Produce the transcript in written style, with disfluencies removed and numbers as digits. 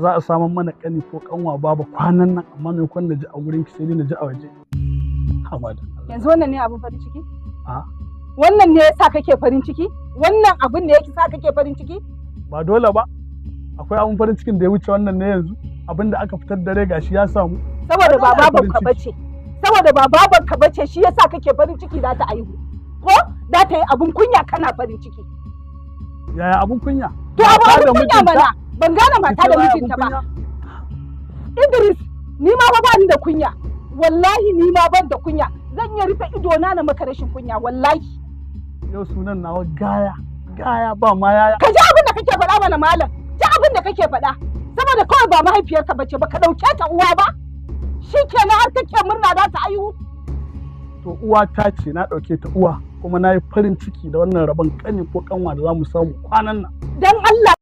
za a samun mana kani ko kanwa baba kwanan nan, amma mai kwan da ji a gurin ki sai dai na ji a waje. Yanzu wannan ne abin farin ciki? A wannan ne yasa kake farin ciki? Wannan abin ne yake sa kake farin ciki? ba dole ba, akwai abin farin cikin da ya wuce wannan ne yanzu, abin da aka fitar dare gashi ya samu. Saboda ba babanka bace, saboda ba babanka bace shi yasa kake farin ciki za ta aihu, ko za ta yi abin kunya kana farin ciki. Yaya abin kunya? To abin kunya mana, ban gane mata da mijinta ba. Idris, ni ma ba ni da kunya, wallahi ni ma ban da kunya, zan iya rufe idona na maka rashin kunya wallahi. Yau sunan nawa gaya ba ma yaya. Ka ji abin da kake faɗa mana malam, ji abin da kake faɗa, saboda kawai ba mahaifiyarka bace ba ka ɗauke ta uwa ba, shikenan har kake murna za ta aihu. To uwa ta ce na ɗauke ta uwa, kuma na yi farin ciki da wannan rabon kani ko kanwa da za mu samu kwanan nan. Dan Allah